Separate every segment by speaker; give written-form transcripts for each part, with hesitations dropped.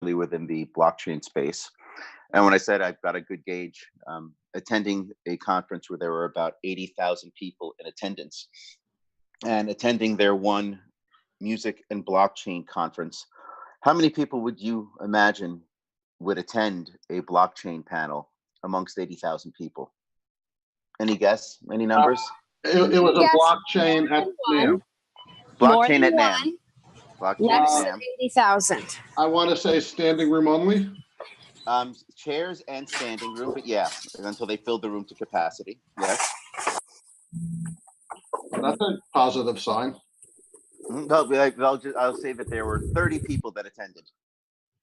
Speaker 1: within the blockchain space. And when I said I've got a good gauge, attending a conference where there were about 80,000 people in attendance and attending their one music and blockchain conference, how many people would you imagine would attend a blockchain panel amongst 80,000 people? Any guess? Any numbers?
Speaker 2: It was a
Speaker 3: Yes,
Speaker 2: blockchain at NAM.
Speaker 1: Blockchain at NAM.
Speaker 3: one.
Speaker 1: Blockchain
Speaker 3: Less
Speaker 1: at
Speaker 3: than
Speaker 1: NAM.
Speaker 3: 80,000.
Speaker 2: I want to say standing room only.
Speaker 1: Chairs and standing room, but yeah, until they filled the room to capacity. Yes.
Speaker 2: That's a positive sign.
Speaker 1: I'll say that there were 30 people that attended.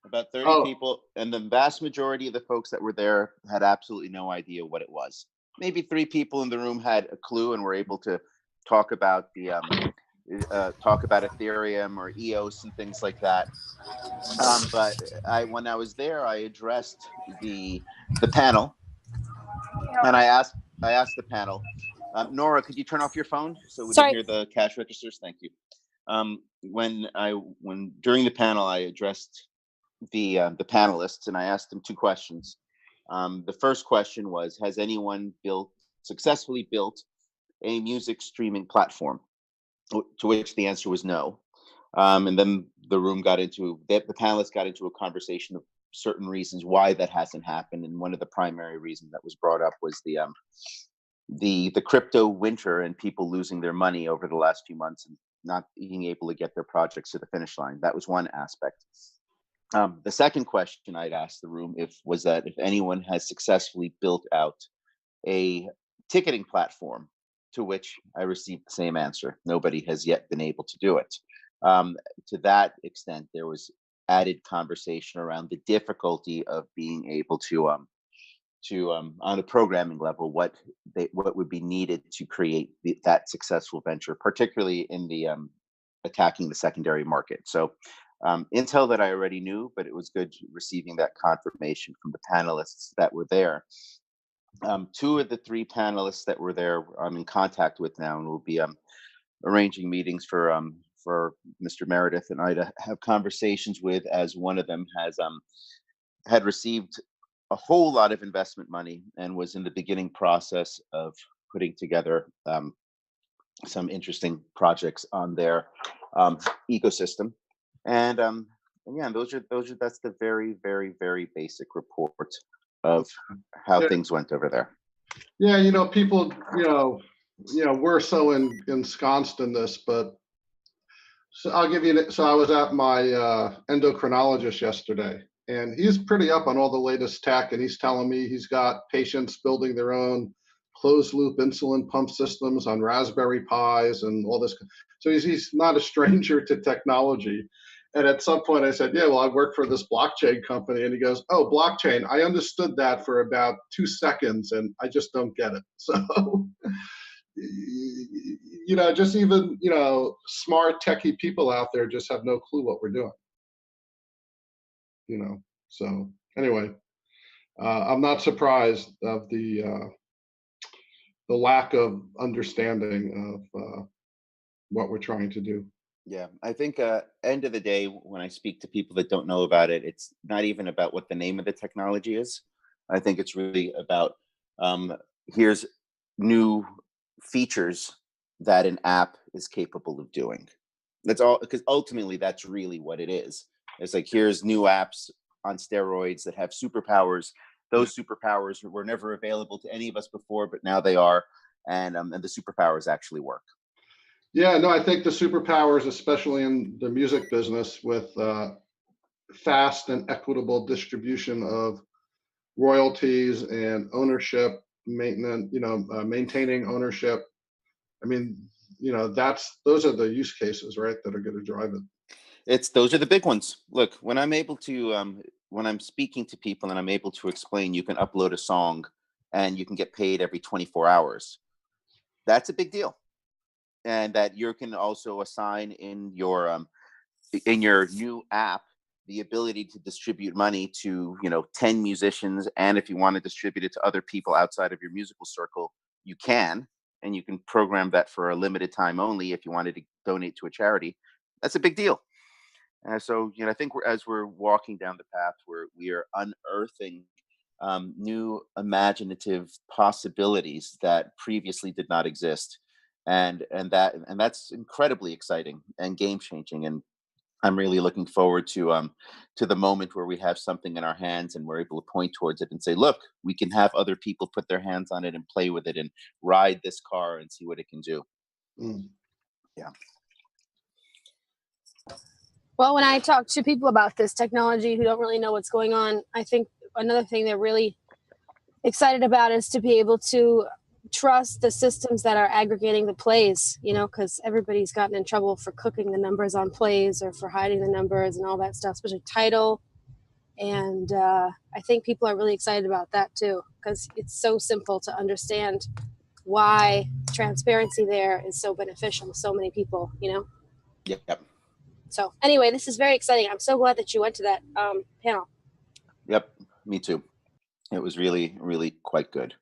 Speaker 1: About 30 people, and the vast majority of the folks that were there had absolutely no idea what it was. Maybe 3 people in the room had a clue and were able to talk about the Ethereum or EOS and things like that. But when I was there, I addressed the panel, and I asked the panel, Nora, could you turn off your phone so we can hear the cash registers? Thank you. When during the panel, I addressed the panelists, and I asked them 2 questions. The first question was, has anyone successfully built a music streaming platform? To which the answer was no. And then the panelists got into a conversation of certain reasons why that hasn't happened. And one of the primary reasons that was brought up was the crypto winter and people losing their money over the last few months and not being able to get their projects to the finish line. That was one aspect. The second question I'd asked the room was that if anyone has successfully built out a ticketing platform, to which I received the same answer. Nobody has yet been able to do it. To that extent, there was added conversation around the difficulty of being able to on a programming level, what would be needed to create that successful venture, particularly in the attacking the secondary market. So intel that I already knew, but it was good receiving that confirmation from the panelists that were there. 2 of the 3 panelists that were there, I'm in contact with now, and we'll be arranging meetings for Mr. Meredith and I to have conversations with, as one of them had received a whole lot of investment money and was in the beginning process of putting together some interesting projects on their ecosystem. And yeah, that's the very, very, very basic report of how things went over there.
Speaker 2: Yeah, people, we're so ensconced in this, but so I'll give you. So I was at my endocrinologist yesterday, and he's pretty up on all the latest tech, and he's telling me he's got patients building their own closed loop insulin pump systems on Raspberry Pis and all this. So he's not a stranger to technology. And at some point I said, yeah, well, I work for this blockchain company. And he goes, oh, blockchain. I understood that for about 2 seconds and I just don't get it. So, just even, smart techie people out there just have no clue what we're doing. So anyway, I'm not surprised of the lack of understanding of what we're trying to do.
Speaker 1: Yeah, I think end of the day, when I speak to people that don't know about it, it's not even about what the name of the technology is. I think it's really about here's new features that an app is capable of doing. That's all, because ultimately that's really what it is. It's like, here's new apps on steroids that have superpowers. Those superpowers were never available to any of us before, but now they are, and the superpowers actually work.
Speaker 2: Yeah, no, I think the superpowers, especially in the music business, with fast and equitable distribution of royalties and ownership, maintenance, maintaining ownership. I mean, those are the use cases, right, that are going to drive it.
Speaker 1: Those are the big ones. Look, when I'm able to, when I'm speaking to people and I'm able to explain, you can upload a song and you can get paid every 24 hours. That's a big deal. And that you can also assign in your new app the ability to distribute money to 10 musicians, and if you want to distribute it to other people outside of your musical circle, you can, and you can program that for a limited time only if you wanted to donate to a charity. That's a big deal. So, I think as we're walking down the path where we are unearthing new imaginative possibilities that previously did not exist, and that's incredibly exciting and game changing. And I'm really looking forward to the moment where we have something in our hands and we're able to point towards it and say, "Look, we can have other people put their hands on it and play with it and ride this car and see what it can do."
Speaker 2: Mm.
Speaker 1: Yeah.
Speaker 3: Well, when I talk to people about this technology who don't really know what's going on, I think another thing they're really excited about is to be able to trust the systems that are aggregating the plays, because everybody's gotten in trouble for cooking the numbers on plays or for hiding the numbers and all that stuff, especially title. And I think people are really excited about that too, because it's so simple to understand why transparency there is so beneficial to so many people.
Speaker 1: Yep.
Speaker 3: So anyway, this is very exciting. I'm so glad that you went to that panel.
Speaker 1: Yep. Me too. It was really, really quite good.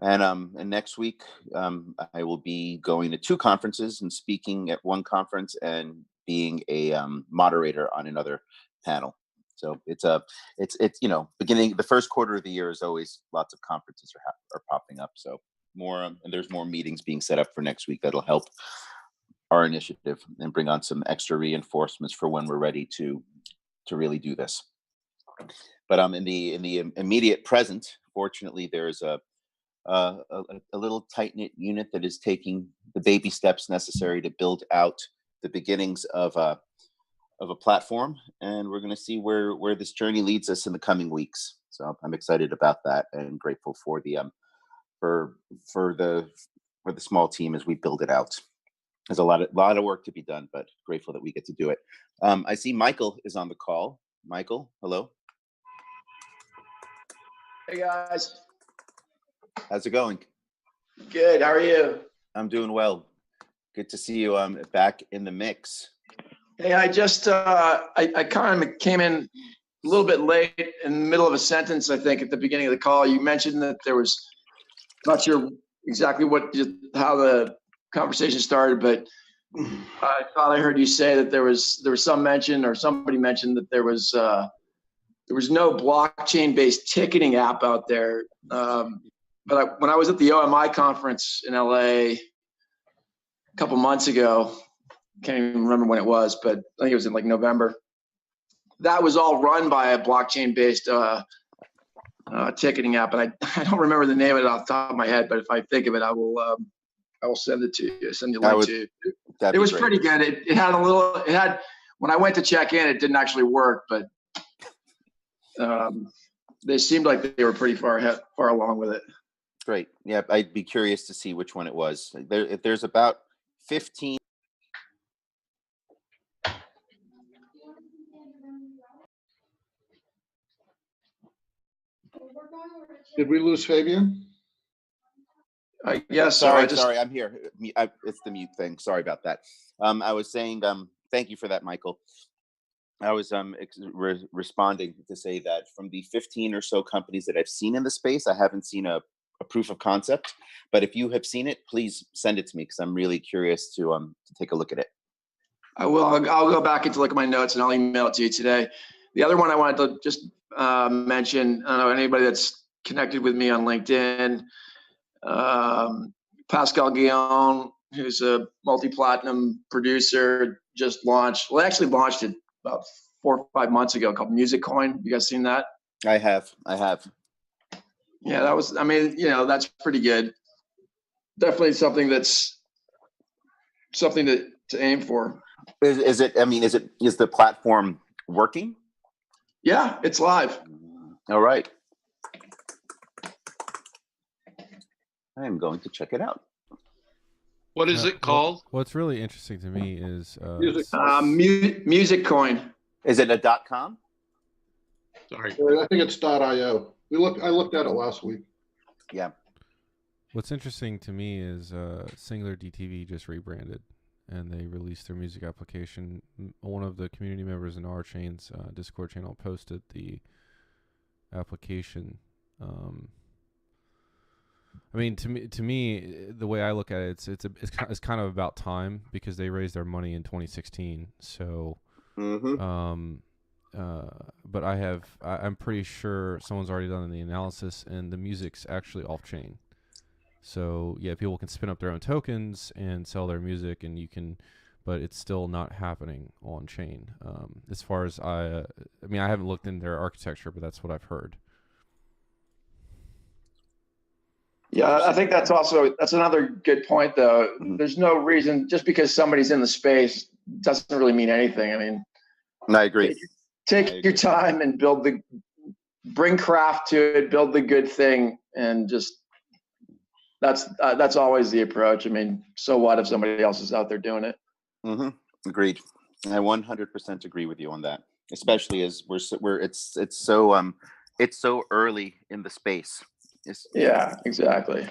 Speaker 1: And next week, I will be going to two conferences and speaking at one conference and being a moderator on another panel. So it's beginning the first quarter of the year is always lots of conferences are popping up. So more and there's more meetings being set up for next week that'll help our initiative and bring on some extra reinforcements for when we're ready to really do this. But in the immediate present, fortunately, there's a, a little tight knit unit that is taking the baby steps necessary to build out the beginnings of a platform, and we're going to see where this journey leads us in the coming weeks. So I'm excited about that and grateful for the for the small team as we build it out. There's a lot of work to be done, but grateful that we get to do it. I see Michael is on the call. Michael, hello.
Speaker 4: Hey guys.
Speaker 1: How's it going?
Speaker 4: Good. How are you?
Speaker 1: I'm doing well. Good to see you back in the mix.
Speaker 4: Hey, I just I kind of came in a little bit late in the middle of a sentence. I think at the beginning of the call, you mentioned that there was not sure exactly how the conversation started, but I thought I heard you say that there was some mention or somebody mentioned that there was no blockchain-based ticketing app out there. But when I was at the OMI conference in LA a couple months ago, can't even remember when it was, but I think it was in like November. That was all run by a blockchain-based ticketing app, and I don't remember the name of it off the top of my head. But if I think of it, I will send it to you. Send you a link to you. It was pretty good. It had when I went to check in, it didn't actually work, but they seemed like they were pretty far along with it.
Speaker 1: Great. Yeah, I'd be curious to see which one it was. There's about 15.
Speaker 2: Did we lose Fabian?
Speaker 4: Yes.
Speaker 1: Sorry, I'm here. It's the mute thing. Sorry about that. I was saying, thank you for that, Michael. I was responding to say that from the 15 or so companies that I've seen in the space, I haven't seen a proof of concept. But if you have seen it, please send it to me because I'm really curious to take a look at it.
Speaker 4: I will. I'll go back and look at my notes and I'll email it to you today. The other one I wanted to just mention, I don't know anybody that's connected with me on LinkedIn, Pascal Guillaume, who's a multi-platinum producer, just launched. Well, actually launched it about 4 or 5 months ago, called Music Coin. You guys seen that?
Speaker 1: I have.
Speaker 4: Yeah, that was. I mean, that's pretty good. Definitely something to aim for.
Speaker 1: Is it? I mean, is the platform working?
Speaker 4: Yeah, it's live.
Speaker 1: All right. I am going to check it out.
Speaker 5: What is it called?
Speaker 6: What's really interesting to me is
Speaker 4: Music Coin.
Speaker 1: Is it a .com?
Speaker 5: Sorry.
Speaker 2: I think it's .io. I looked at it last week.
Speaker 1: Yeah.
Speaker 6: What's interesting to me is Singular DTV just rebranded, and they released their music application. One of the community members in our chain's Discord channel posted the application. I mean, to me, the way I look at it, it's kind of about time because they raised their money in 2016. So Um, but I'm pretty sure someone's already done the analysis, and the music's actually off chain. So yeah, people can spin up their own tokens and sell their music, and you can, but it's still not happening on chain. As far as I mean, I haven't looked in their architecture, but that's what I've heard.
Speaker 4: Yeah, I think that's another good point, though. There's no reason, just because somebody's in the space doesn't really mean anything. I mean,
Speaker 1: I agree.
Speaker 4: Take your time and bring craft to it, build the good thing, and just that's always the approach. I mean, so what if somebody else is out there doing it?
Speaker 1: Agreed. I 100% agree with you on that, especially as it's so early in the space.
Speaker 4: Yeah, exactly.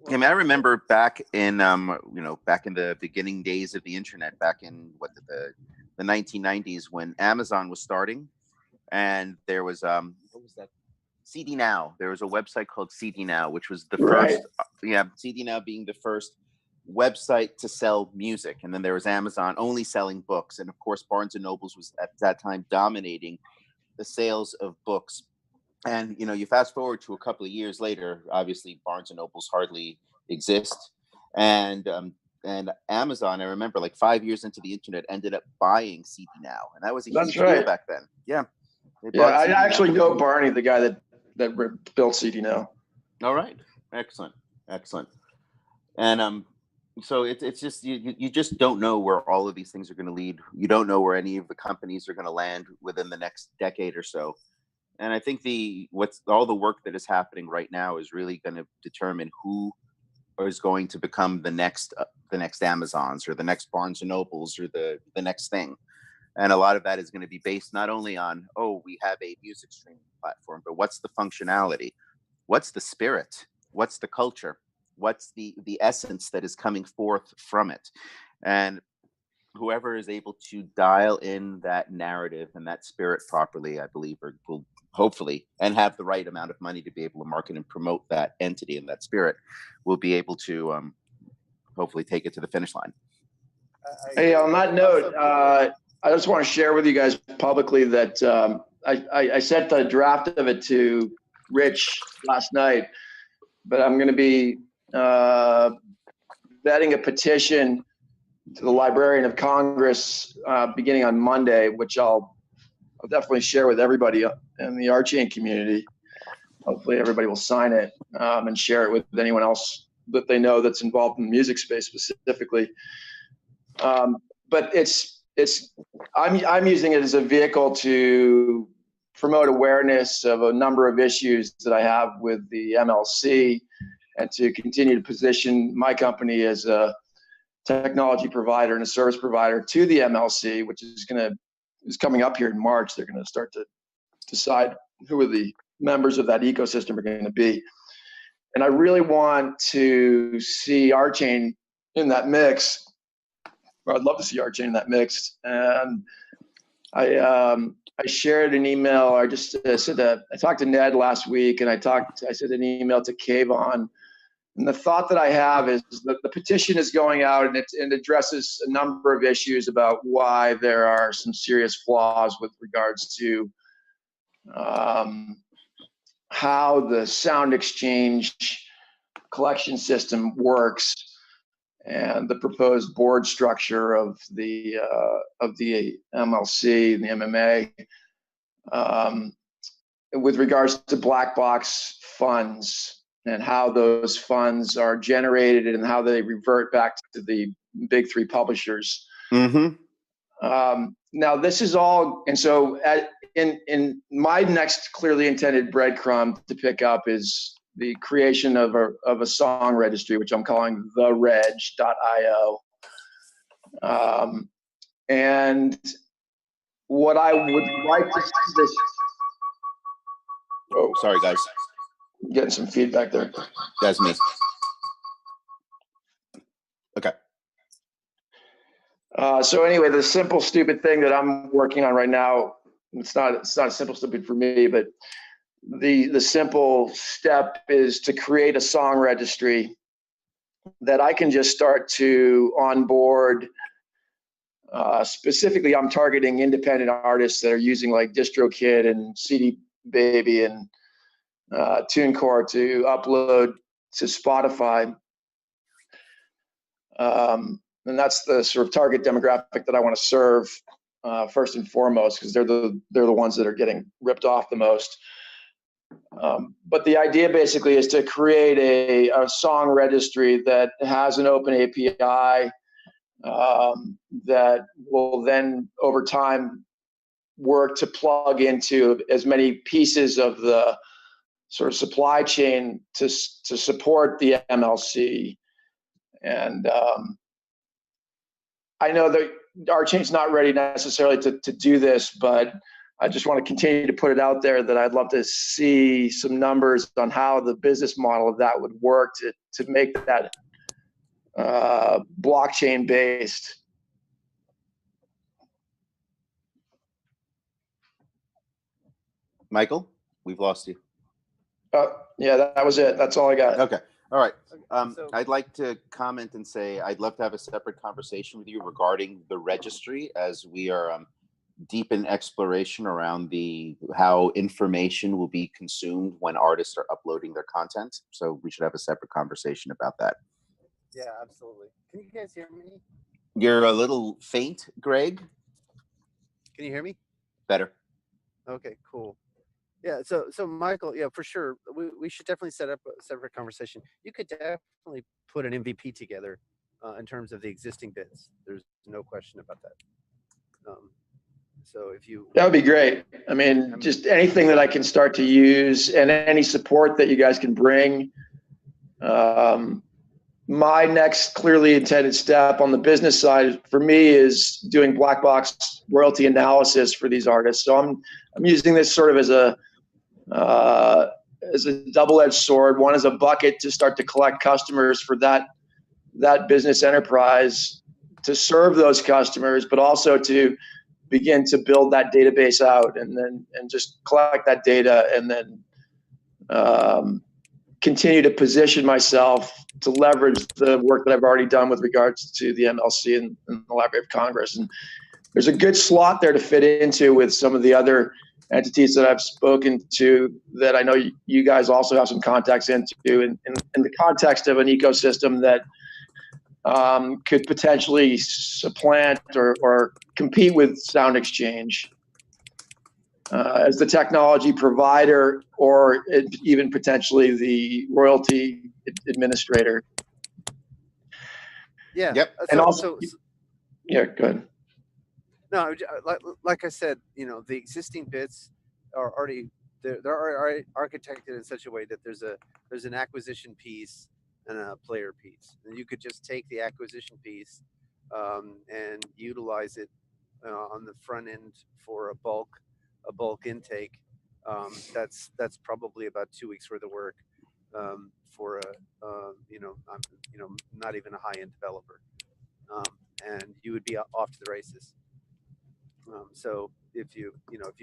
Speaker 1: I mean, I remember back in back in the beginning days of the internet, back in the 1990s, when Amazon was starting, and there was what was that? CD Now. There was a website called CD Now, which was the first. CD Now being the first website to sell music, and then there was Amazon only selling books, and of course Barnes and Nobles was at that time dominating the sales of books. And you fast forward to a couple of years later, obviously Barnes and Nobles hardly exist, and Amazon, I remember, like 5 years into the internet, ended up buying CD Now, and that was a huge deal back then. Yeah.
Speaker 4: I actually know Barney, the guy that built CD Now.
Speaker 1: All right, excellent. And so it's just you just don't know where all of these things are going to lead. You don't know where any of the companies are going to land within the next decade or so. And I think all the work that is happening right now is really going to determine who is going to become the next Amazons or the next Barnes and Nobles or the next thing. And a lot of that is going to be based not only on, we have a music streaming platform, but what's the functionality? What's the spirit? What's the culture? What's the essence that is coming forth from it? And whoever is able to dial in that narrative and that spirit properly, I believe, will hopefully, and have the right amount of money to be able to market and promote that entity and that spirit, will be able to hopefully take it to the finish line.
Speaker 4: Hey, on that note, I just want to share with you guys publicly that I sent the draft of it to Rich last night, but I'm going to be vetting a petition to the Librarian of Congress beginning on Monday, which I'll definitely share with everybody in the RChain community. Hopefully everybody will sign it and share it with anyone else that they know that's involved in the music space specifically. But I'm using it as a vehicle to promote awareness of a number of issues that I have with the MLC, and to continue to position my company as a technology provider and a service provider to the MLC, which is coming up here in March. They're going to start to decide who are the members of that ecosystem are going to be. And I really want to see RChain in that mix. Or I'd love to see RChain in that mix. And I shared an email. I just said that I talked to Ned last week, and I sent an email to Kayvon. And the thought that I have is that the petition is going out, and it addresses a number of issues about why there are some serious flaws with regards to how the sound exchange collection system works, and the proposed board structure of the MLC and the MMA, with regards to black box funds and how those funds are generated and how they revert back to the big three publishers. Now this is all, and so in my next clearly intended breadcrumb to pick up is the creation of a song registry, which I'm calling thereg.io. And what I would like to see this.
Speaker 1: Oh, sorry guys.
Speaker 4: I'm getting some feedback there.
Speaker 1: That's me. Okay.
Speaker 4: So anyway, the simple stupid thing that I'm working on right now, it's not simple stupid for me, but the simple step is to create a song registry that I can just start to onboard Specifically, I'm targeting independent artists that are using like DistroKid and CD Baby and TuneCore to upload to Spotify. And that's the sort of target demographic that I want to serve first and foremost, because they're the ones that are getting ripped off the most. But the idea basically is to create a song registry that has an open API that will then over time work to plug into as many pieces of the sort of supply chain to support the MLC. And I know that our chain's not ready necessarily to do this, but I just want to continue to put it out there that I'd love to see some numbers on how the business model of that would work to make that blockchain based.
Speaker 1: Michael, we've lost you.
Speaker 4: Yeah, that was it. That's all I got.
Speaker 1: Okay. All right.
Speaker 7: So-
Speaker 1: I'd like to comment and say I'd love to have a separate conversation with you regarding the registry, as we are deep in exploration around how information will be consumed when artists are uploading their content. So we should have a separate conversation about that.
Speaker 7: Yeah, absolutely. Can you guys hear me?
Speaker 1: You're a little faint, Greg.
Speaker 7: Can you hear me?
Speaker 1: Better.
Speaker 7: Okay, cool. Yeah, so Michael, yeah, for sure. We should definitely set up a separate conversation. You could definitely put an MVP together in terms of the existing bids. There's no question about that. So if you
Speaker 4: That would be great. I mean, just anything that I can start to use and any support that you guys can bring. My next clearly intended step on the business side for me is doing black box royalty analysis for these artists. So I'm using this sort of as a double-edged sword. One is a bucket to start to collect customers for that business enterprise to serve those customers, but also to begin to build that database out and just collect that data and then continue to position myself to leverage the work that I've already done with regards to the MLC and the Library of Congress. And there's a good slot there to fit into with some of the other entities that I've spoken to that I know you guys also have some contacts into in the context of an ecosystem that could potentially supplant or compete with Sound Exchange as the technology provider, or even potentially the royalty administrator.
Speaker 7: yeah.
Speaker 1: Yep.
Speaker 4: And also, yeah, go ahead.
Speaker 7: No, like I said, the existing bits are already they're already architected in such a way that there's an acquisition piece and a player piece, and you could just take the acquisition piece and utilize it on the front end for a bulk intake. That's probably about 2 weeks worth of work for not even a high end developer, and you would be off to the races. So if you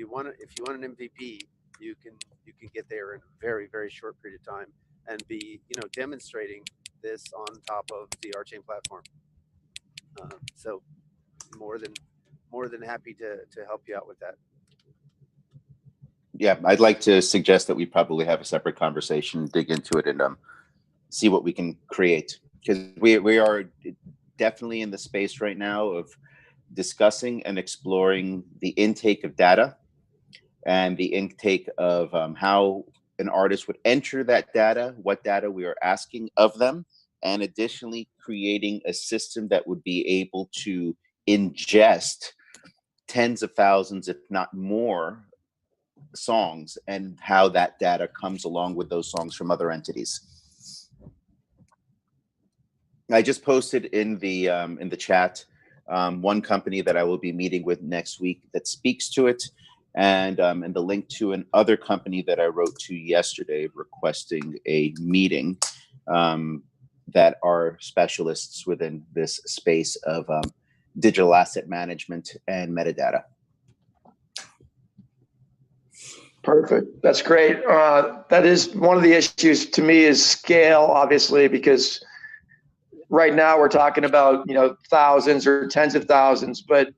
Speaker 7: want an MVP, you can get there in a very, very short period of time and be demonstrating this on top of the RSong platform. So more than happy to help you out with that.
Speaker 1: Yeah, I'd like to suggest that we probably have a separate conversation, dig into it, and see what we can create, because we are definitely in the space right now of discussing and exploring the intake of data and the intake of how an artist would enter that data, what data we are asking of them, and additionally creating a system that would be able to ingest tens of thousands, if not more, songs, and how that data comes along with those songs from other entities. I just posted in the chat one company that I will be meeting with next week that speaks to it, and the link to another company that I wrote to yesterday requesting a meeting that are specialists within this space of digital asset management and metadata.
Speaker 4: Perfect. That's great. That is one of the issues to me is scale, obviously, because right now we're talking about, thousands or tens of thousands, but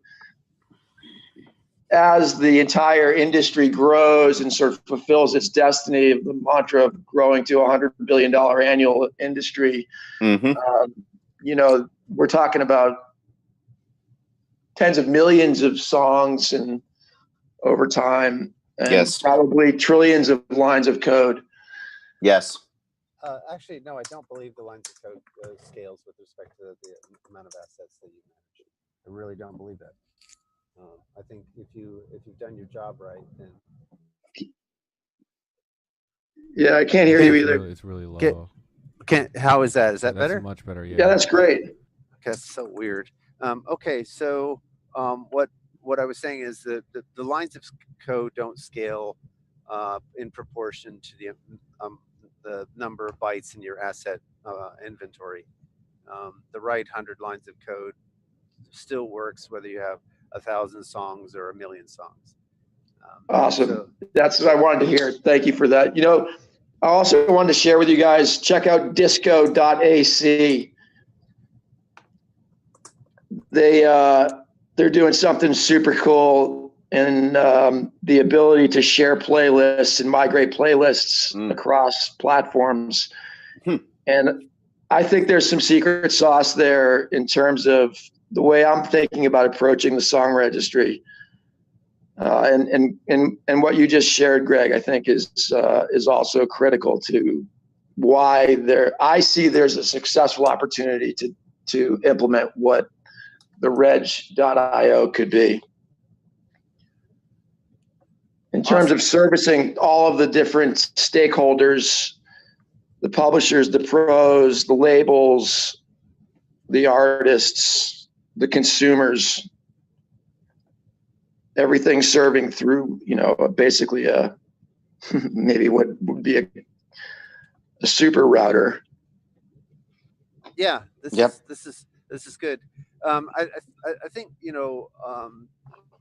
Speaker 4: as the entire industry grows and sort of fulfills its destiny of the mantra of growing to $100 billion annual industry, we're talking about tens of millions of songs and over time, and
Speaker 1: Yes.
Speaker 4: probably trillions of lines of code.
Speaker 1: Yes.
Speaker 7: Actually, no, I don't believe the lines of code scales with respect to the amount of assets that you manage. I really don't believe that. I think if you've done your job right, then
Speaker 4: Yeah, I can't hear you either.
Speaker 6: It's really low.
Speaker 7: How is that? Is that
Speaker 6: That's
Speaker 7: better?
Speaker 6: much better.
Speaker 4: Yeah, that's great.
Speaker 7: Okay, that's so weird. Okay, so what I was saying is that the lines of code don't scale in proportion to the number of bytes in your asset inventory. The right 100 lines of code still works whether you have 1,000 songs or 1,000,000 songs.
Speaker 4: Awesome.
Speaker 7: So,
Speaker 4: That's what I wanted to hear. Thank you for that. I also wanted to share with you guys, check out disco.ac. They're doing something super cool, and the ability to share playlists and migrate playlists across platforms. And I think there's some secret sauce there in terms of the way I'm thinking about approaching the song registry. And what you just shared, Greg, I think is also critical to why I see there's a successful opportunity to implement what the reg.io could be. In terms of servicing all of the different stakeholders, the publishers, the pros, the labels, the artists, the consumers, everything serving through, basically maybe what would be a super router.
Speaker 7: Yeah, this is good. I think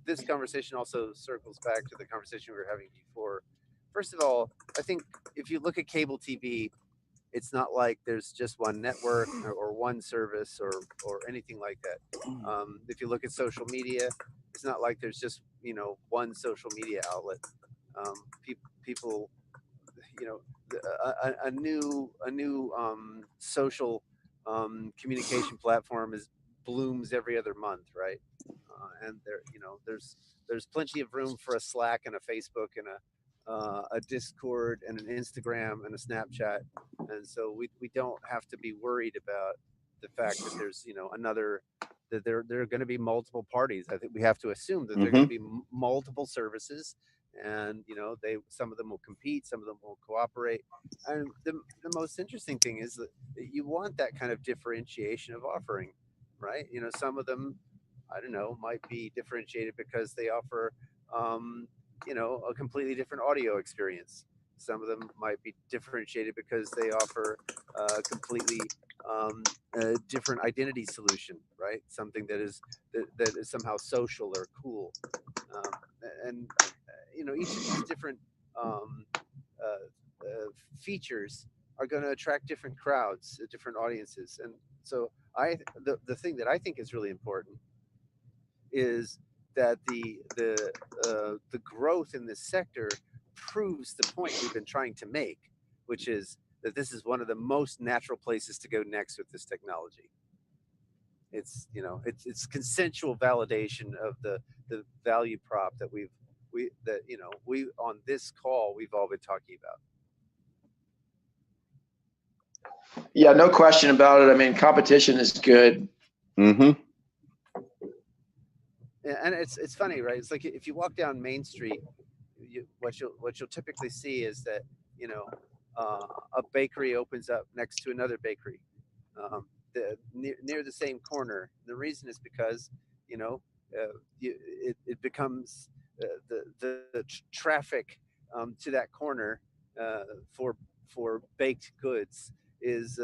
Speaker 7: this conversation also circles back to the conversation we were having before. First of all, I think if you look at cable TV, it's not like there's just one network or one service or anything like that. If you look at social media, it's not like there's just one social media outlet. People, a new social communication platform blooms every other month, right? And there's plenty of room for a Slack and a Facebook and a Discord and an Instagram and a Snapchat, and so we don't have to be worried about the fact that there's that there are going to be multiple parties. I think we have to assume that there are going to be multiple services, and some of them will compete, some of them will cooperate. And the most interesting thing is that you want that kind of differentiation of offering, right? Some of them, I don't know, might be differentiated because they offer a completely different audio experience. Some of them might be differentiated because they offer a completely different identity solution, right? Something that is somehow social or cool, and each of these different features are going to attract different crowds, different audiences. And so the thing that I think is really important is that the growth in this sector proves the point we've been trying to make, which is that this is one of the most natural places to go next with this technology. It's it's consensual validation of the value prop that we on this call we've all been talking about.
Speaker 4: Yeah, no question about it. I mean, competition is good.
Speaker 7: And it's funny, right? It's like if you walk down Main Street, what you'll typically see is that a bakery opens up next to another bakery near the same corner. The reason is because it becomes the traffic to that corner for baked goods is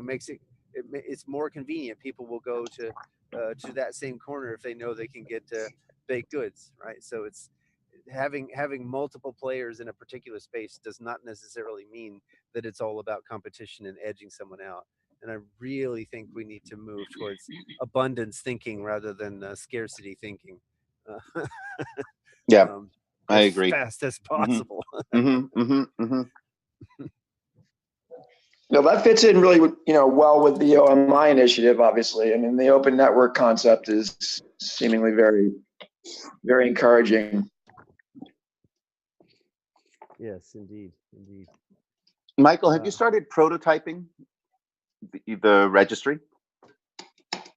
Speaker 7: makes it's more convenient. People will go to that same corner if they know they can get baked goods, right? So it's having multiple players in a particular space does not necessarily mean that it's all about competition and edging someone out. and I really think we need to move towards abundance thinking rather than scarcity thinking. Uh,
Speaker 1: Yeah, I
Speaker 7: as
Speaker 1: agree.
Speaker 7: fast as possible.
Speaker 4: No, that fits in really, well with the OMI initiative. Obviously, I mean, the open network concept is seemingly very, very encouraging.
Speaker 7: Yes, indeed, indeed.
Speaker 1: Michael, have you started prototyping the registry?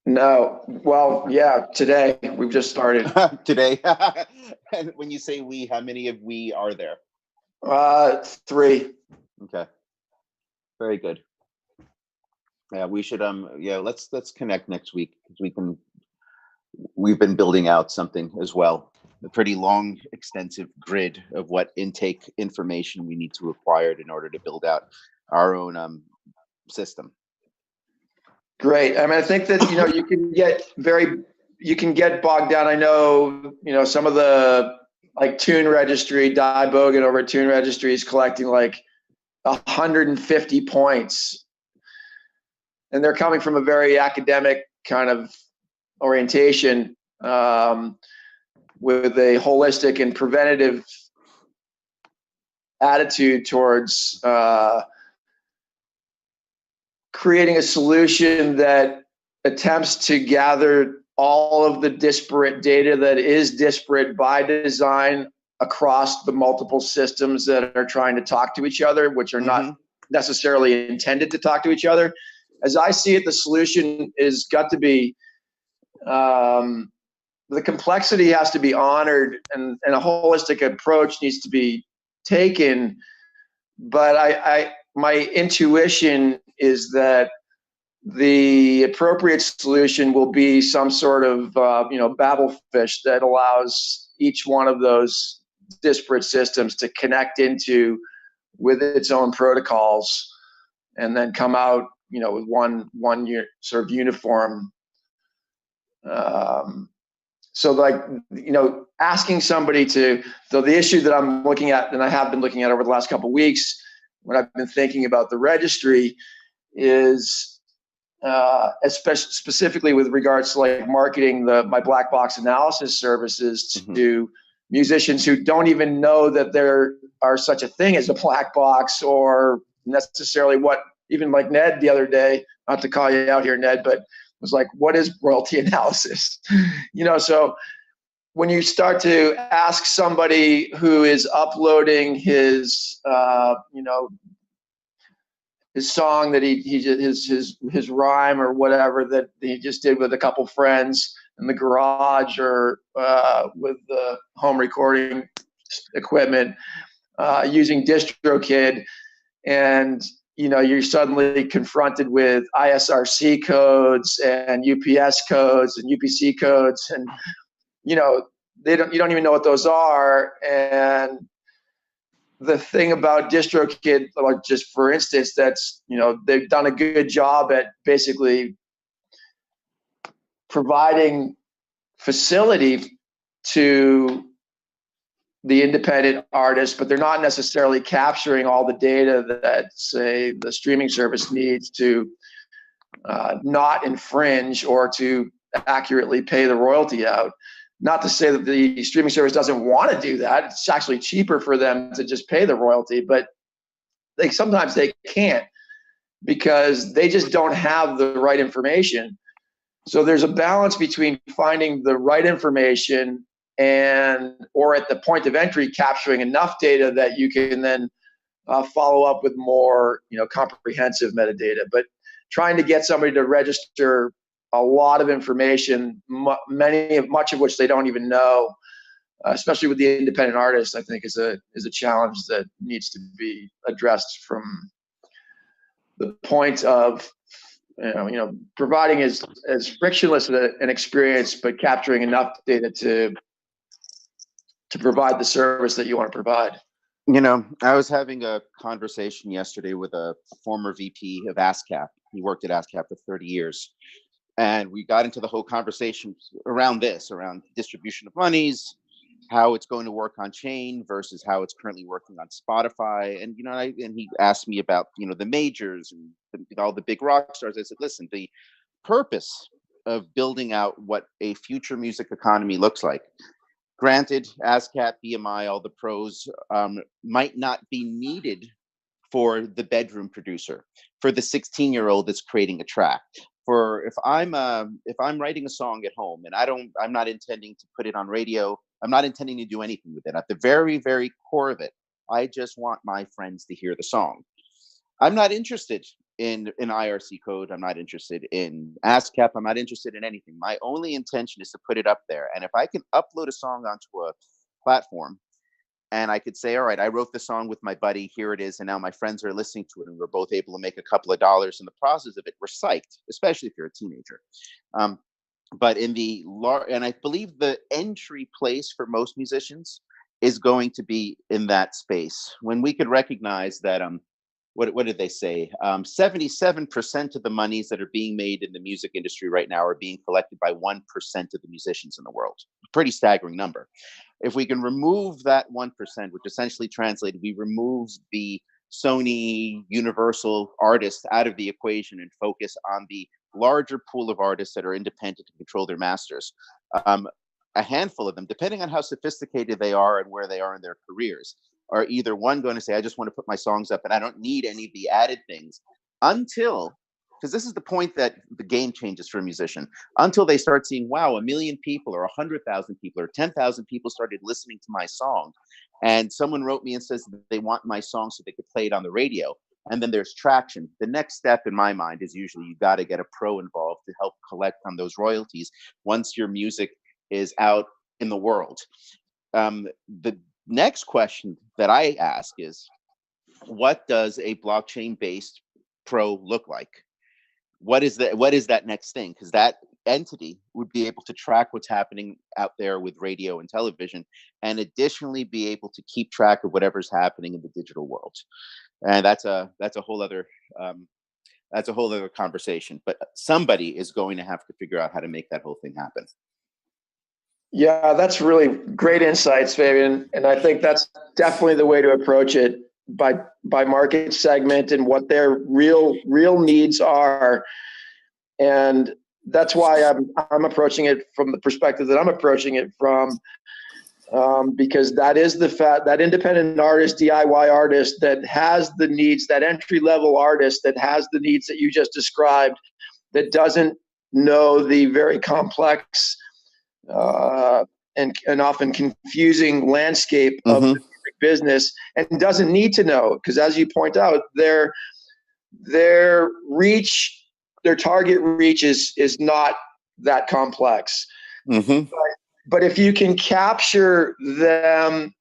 Speaker 4: No, well, yeah, today we've just started.
Speaker 1: Today? And when you say we, how many of we are there?
Speaker 4: 3.
Speaker 1: Okay, very good. Yeah, we should let's connect next week, because we've been building out something as well, a pretty long, extensive grid of what intake information we need to acquire in order to build out our own system.
Speaker 4: Great. I mean, I think that you can get bogged down. I know, some of the like Tune Registry, Di Bogan over at Tune Registry is collecting like 150 points, and they're coming from a very academic kind of orientation, with a holistic and preventative attitude towards creating a solution that attempts to gather all of the disparate data that is disparate by design across the multiple systems that are trying to talk to each other, which are not necessarily intended to talk to each other. As I see it, the solution is got to be the complexity has to be honored, and a holistic approach needs to be taken. But my intuition is that the appropriate solution will be some sort of Babelfish that allows each one of those disparate systems to connect into with its own protocols, and then come out with one sort of uniform. So like, asking somebody to, so the issue that I'm looking at, and I have been looking at over the last couple of weeks when I've been thinking about the registry, is especially specifically with regards to like marketing my black box analysis services to musicians who don't even know that there are such a thing as a black box, or necessarily what, even like Ned the other day, not to call you out here, Ned, but was like, what is royalty analysis? So when you start to ask somebody who is uploading his his song that his rhyme or whatever that he just did with a couple friends in the garage, or with the home recording equipment, using DistroKid, and you're suddenly confronted with ISRC codes and UPS codes and UPC codes, and you don't even know what those are. And the thing about DistroKid, like just for instance, that's they've done a good job at basically providing facility to the independent artists, but they're not necessarily capturing all the data that, say, the streaming service needs to not infringe or to accurately pay the royalty out. Not to say that the streaming service doesn't want to do that. It's actually cheaper for them to just pay the royalty, but sometimes they can't, because they just don't have the right information. So there's a balance between finding the right information or at the point of entry, capturing enough data that you can then follow up with more, comprehensive metadata. But trying to get somebody to register a lot of information, much of which they don't even know, especially with the independent artists, I think is a challenge that needs to be addressed from the point of providing as frictionless an experience, but capturing enough data to provide the service that you want to provide.
Speaker 1: I was having a conversation yesterday with a former VP of ASCAP. He worked at ASCAP for 30 years. And we got into the whole conversation around distribution of monies, how it's going to work on chain versus how it's currently working on Spotify. And and he asked me about the majors and all the big rock stars. I said, listen, the purpose of building out what a future music economy looks like. Granted, ASCAP, BMI, all the pros might not be needed for the bedroom producer, for the 16-year-old that's creating a track. For if I'm writing a song at home and I'm not intending to put it on radio, I'm not intending to do anything with it. At the very, very core of it, I just want my friends to hear the song. I'm not interested in IRC code. I'm not interested in ASCAP. I'm not interested in anything. My only intention is to put it up there. And if I can upload a song onto a platform and I could say, all right, I wrote the song with my buddy, here it is, and now my friends are listening to it, and we're both able to make a couple of dollars in the process of it, we're psyched, especially if you're a teenager. But and I believe the entry place for most musicians is going to be in that space. When we could recognize that what did they say? 77% of the monies that are being made in the music industry right now are being collected by 1% of the musicians in the world. Pretty staggering number. If we can remove that 1%, which essentially translated, we remove the Sony Universal artists out of the equation and focus on the larger pool of artists that are independent and control their masters. A handful of them, depending on how sophisticated they are and where they are in their careers, are either one going to say, I just want to put my songs up and I don't need any of the added things until, because this is the point that the game changes for a musician, until they start seeing, wow, 1 million people or 100,000 people or 10,000 people started listening to my song. And someone wrote me and says that they want my song so they could play it on the radio. And then there's traction. The next step in my mind is usually you got to get a pro involved to help collect on those royalties once your music is out in the world. The next question that I ask is, what does a blockchain-based pro look like? What is that next thing? Because that entity would be able to track what's happening out there with radio and television, and additionally be able to keep track of whatever's happening in the digital world. And that's a whole other conversation. But somebody is going to have to figure out how to make that whole thing happen.
Speaker 4: Yeah, that's really great insights, Fabian. And I think that's definitely the way to approach it, by market segment and what their real needs are. And that's why I'm approaching it from the perspective that I'm approaching it from, because that is that independent artist, DIY artist that has the needs, that entry level artist that has the needs that you just described, that doesn't know the very complex and often confusing landscape of the music business, and doesn't need to know, because as you point out, their reach, their target reach is not that complex. But if you can capture them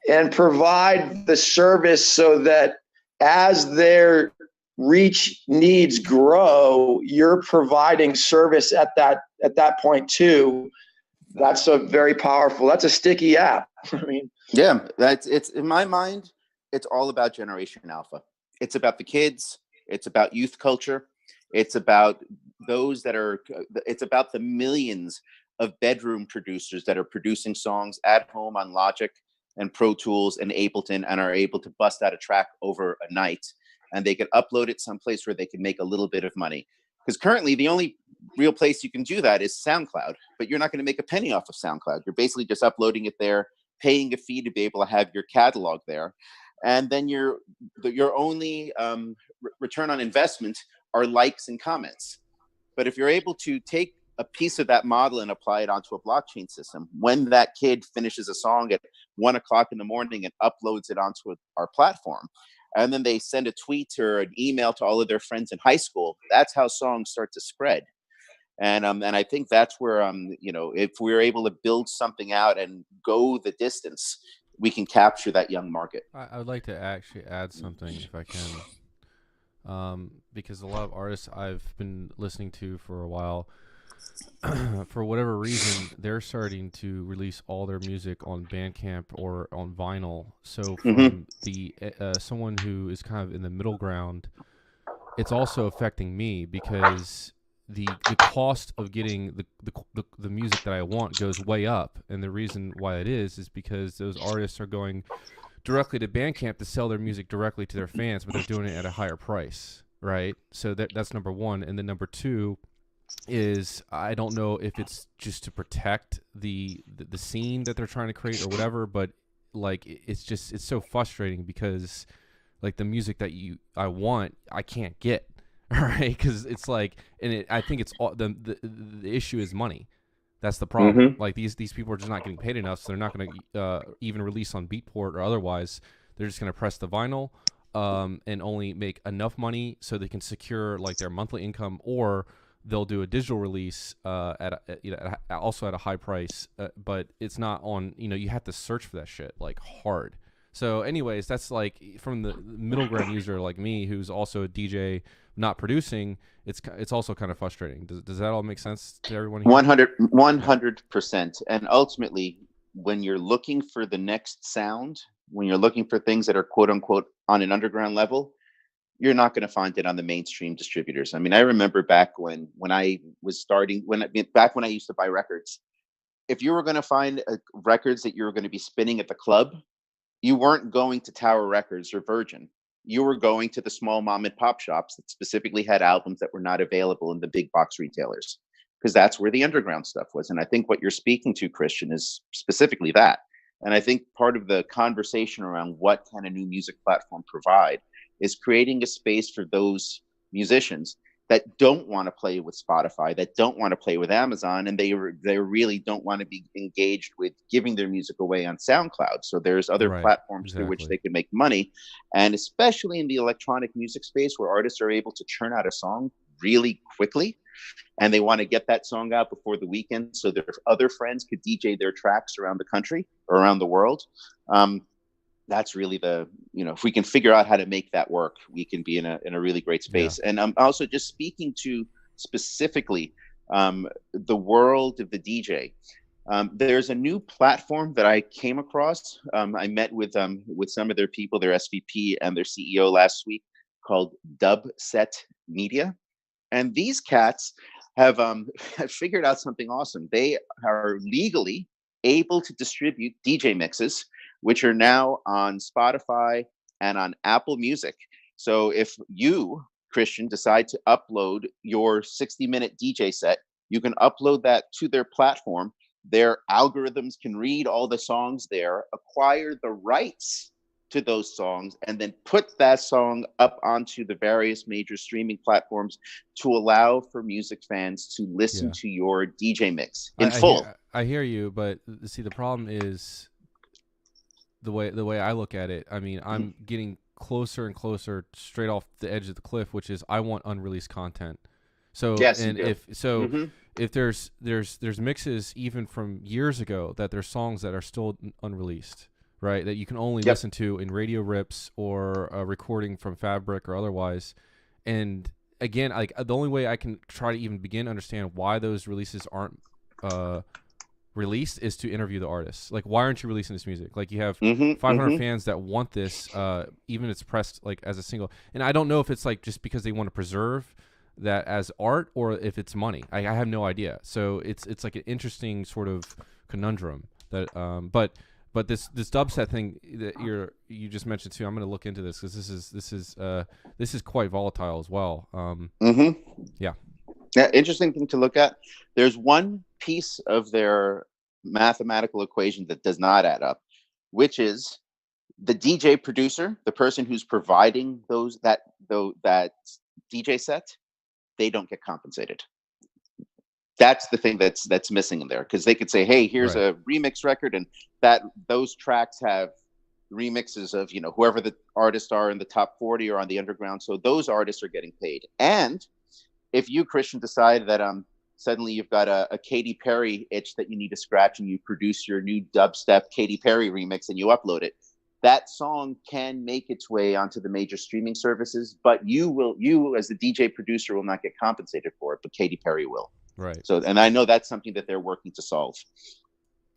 Speaker 4: and provide the service so that as their reach needs grow, you're providing service at that point too. That's that's a sticky app. I mean,
Speaker 1: yeah, it's in my mind, it's all about Generation Alpha. It's about the kids. It's about youth culture. It's about it's about the millions of bedroom producers that are producing songs at home on Logic and Pro Tools and Ableton, and are able to bust out a track over a night, and they can upload it someplace where they can make a little bit of money. Because currently the only real place you can do that is SoundCloud, but you're not going to make a penny off of SoundCloud. You're basically just uploading it there, paying a fee to be able to have your catalog there. And then your only return on investment are likes and comments. But if you're able to take a piece of that model and apply it onto a blockchain system, when that kid finishes a song at 1 o'clock in the morning and uploads it onto our platform, and then they send a tweet or an email to all of their friends in high school, that's how songs start to spread. And I think that's where if we're able to build something out and go the distance, we can capture that young market.
Speaker 6: I would like to actually add something if I can, because a lot of artists I've been listening to for a while, for whatever reason, they're starting to release all their music on Bandcamp or on vinyl. So from the someone who is kind of in the middle ground, it's also affecting me, because the cost of getting the music that I want goes way up, and the reason why it is because those artists are going directly to Bandcamp to sell their music directly to their fans, but they're doing it at a higher price, right? So that's number one, and then number two is I don't know if it's just to protect the scene that they're trying to create or whatever, but like it's so frustrating because like the music that I want I can't get, all right? Because it's like, and I think it's all the issue is money. That's the problem. Like these people are just not getting paid enough, so they're not going to even release on Beatport or otherwise. They're just going to press the vinyl and only make enough money so they can secure like their monthly income, or they'll do a digital release also at a high price, but it's not on. You have to search for that shit like hard. So, anyways, that's like from the middle ground user like me, who's also a DJ, not producing. It's also kind of frustrating. Does that all make sense to everyone here?
Speaker 1: 100%. And ultimately, when you're looking for the next sound, when you're looking for things that are quote unquote on an underground level, you're not going to find it on the mainstream distributors. I mean, I remember back when I was starting, when I used to buy records, if you were going to find records that you were going to be spinning at the club, you weren't going to Tower Records or Virgin. You were going to the small mom and pop shops that specifically had albums that were not available in the big box retailers, because that's where the underground stuff was. And I think what you're speaking to, Christian, is specifically that. And I think part of the conversation around what can a new music platform provide is creating a space for those musicians that don't want to play with Spotify, that don't want to play with Amazon, and they really don't want to be engaged with giving their music away on SoundCloud. So there's other platforms through which they can make money. And especially in the electronic music space, where artists are able to churn out a song really quickly, and they want to get that song out before the weekend so their other friends could DJ their tracks around the country or around the world. That's really if we can figure out how to make that work, we can be in a really great space. Yeah. And I'm also just speaking to specifically the world of the DJ. There's a new platform that I came across. I met with some of their people, their SVP and their CEO last week, called Dubset Media. And these cats have figured out something awesome. They are legally able to distribute DJ mixes, which are now on Spotify and on Apple Music. So if you, Christian, decide to upload your 60-minute DJ set, you can upload that to their platform. Their algorithms can read all the songs there, acquire the rights to those songs, and then put that song up onto the various major streaming platforms to allow for music fans to listen to your DJ mix in full.
Speaker 6: I hear you, but see, the problem is the way I look at it. I mean, I'm getting closer and closer straight off the edge of the cliff, which is I want unreleased content. So
Speaker 1: yes,
Speaker 6: and if there's mixes even from years ago that there's songs that are still unreleased, right? That you can only listen to in radio rips or a recording from Fabric or otherwise. And again, like the only way I can try to even begin to understand why those releases aren't released is to interview the artists. Like, why aren't you releasing this music? Like, you have 500 fans that want this, even if it's pressed like as a single. And I don't know if it's like just because they want to preserve that as art or if it's money. I have no idea. So it's like an interesting sort of conundrum that but this dubstep thing that you just mentioned too, I'm going to look into this because this is quite volatile as well. Yeah,
Speaker 1: interesting thing to look at. There's one piece of their mathematical equation that does not add up, which is the DJ producer, the person who's providing that DJ set, they don't get compensated. That's the thing that's missing in there, because they could say, hey, here's a remix record, and those tracks have remixes of whoever the artists are in the top 40 or on the underground, so those artists are getting paid. And if you, Christian, decide that suddenly you've got a Katy Perry itch that you need to scratch, and you produce your new dubstep Katy Perry remix and you upload it, that song can make its way onto the major streaming services, but you as the DJ producer will not get compensated for it, but Katy Perry will.
Speaker 6: Right.
Speaker 1: So, and I know that's something that they're working to solve.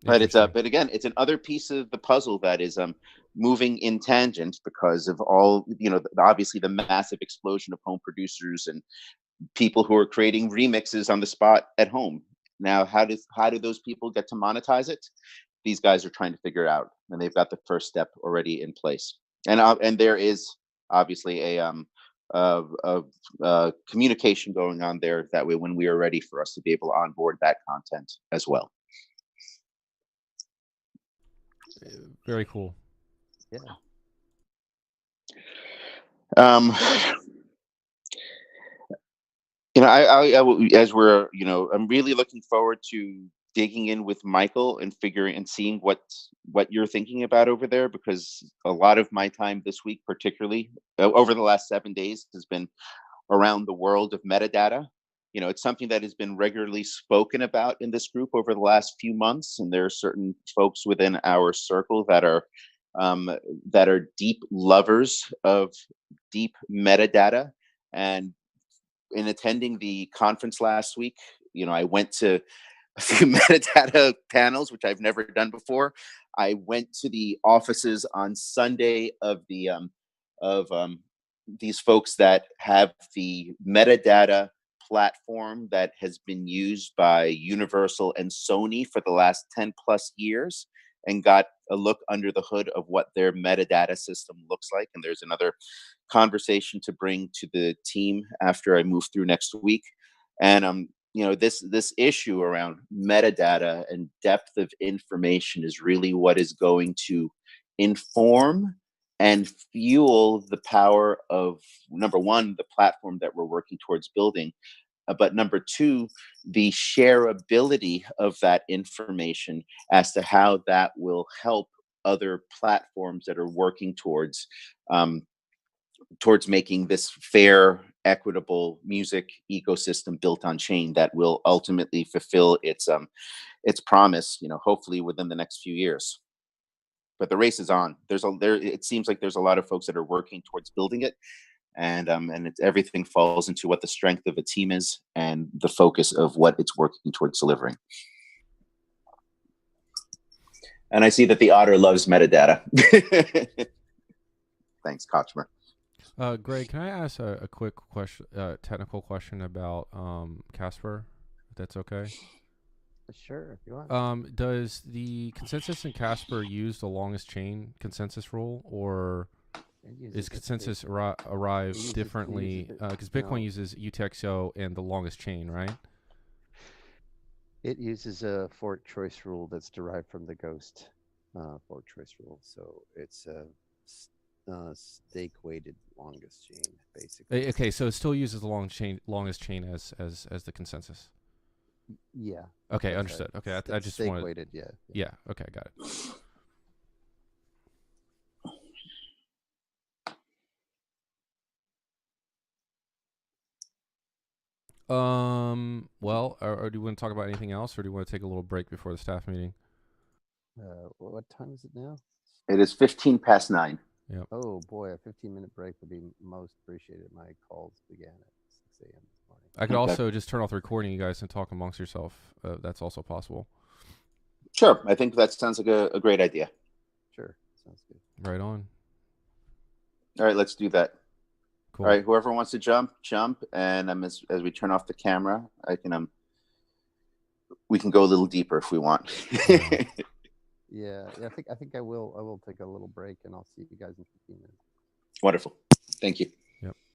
Speaker 1: But but again, it's another piece of the puzzle that is moving in tangent because of all, obviously the massive explosion of home producers and people who are creating remixes on the spot at home. Now, how do those people get to monetize it? These guys are trying to figure it out, and they've got the first step already in place. And there is obviously a communication going on there. That way, when we are ready for us to be able to onboard that content as well.
Speaker 6: Very cool.
Speaker 7: Yeah.
Speaker 1: As we're, I'm really looking forward to digging in with Michael and figuring and seeing what you're thinking about over there, because a lot of my time this week, particularly over the last 7 days, has been around the world of metadata. It's something that has been regularly spoken about in this group over the last few months, and there are certain folks within our circle that are deep lovers of deep metadata. And in attending the conference last week, I went to a few metadata panels, which I've never done before. I went to the offices on Sunday of these folks that have the metadata platform that has been used by Universal and Sony for the last 10 plus years, and got a look under the hood of what their metadata system looks like. And there's another conversation to bring to the team after I move through next week. And this issue around metadata and depth of information is really what is going to inform and fuel the power of, number one, the platform that we're working towards building, but number two, the shareability of that information as to how that will help other platforms that are working towards making this fair, equitable music ecosystem built on chain that will ultimately fulfill its promise, hopefully within the next few years. But the race is on. It seems like there's a lot of folks that are working towards building it, and everything falls into what the strength of a team is and the focus of what it's working towards delivering. And I see that the otter loves metadata. Thanks, Kochmer.
Speaker 6: Greg, can I ask a quick question, technical question about Casper, if that's okay?
Speaker 7: Sure, if you want.
Speaker 6: Does the consensus in Casper use the longest chain consensus rule, or is consensus arrive differently? Because Bitcoin uses UTXO and the longest chain, right?
Speaker 7: It uses a fork choice rule that's derived from the Ghost fork choice rule. So it's a stake weighted longest chain, basically.
Speaker 6: Okay, so it still uses the longest chain as the consensus.
Speaker 7: Yeah.
Speaker 6: Okay, understood.
Speaker 7: Right.
Speaker 6: Okay, I just
Speaker 7: stake
Speaker 6: wanted.
Speaker 7: weighted, yeah.
Speaker 6: Yeah. Okay, got it. Well, or do you want to talk about anything else, or do you want to take a little break before the staff meeting?
Speaker 7: What time is it now?
Speaker 1: It is 15 past 9.
Speaker 6: Yep.
Speaker 7: Oh boy, a 15-minute break would be most appreciated. My calls began at 6 a.m. this morning.
Speaker 6: I could also just turn off the recording, you guys, and talk amongst yourself. That's also possible.
Speaker 1: Sure, I think that sounds like a great idea.
Speaker 7: Sure, sounds good.
Speaker 6: Right on.
Speaker 1: All right, let's do that.
Speaker 6: Cool.
Speaker 1: All right, whoever wants to jump, and as we turn off the camera, we can go a little deeper if we want.
Speaker 7: Yeah, I think I will take a little break, and I'll see you guys in 15 minutes.
Speaker 1: Wonderful. Thank you.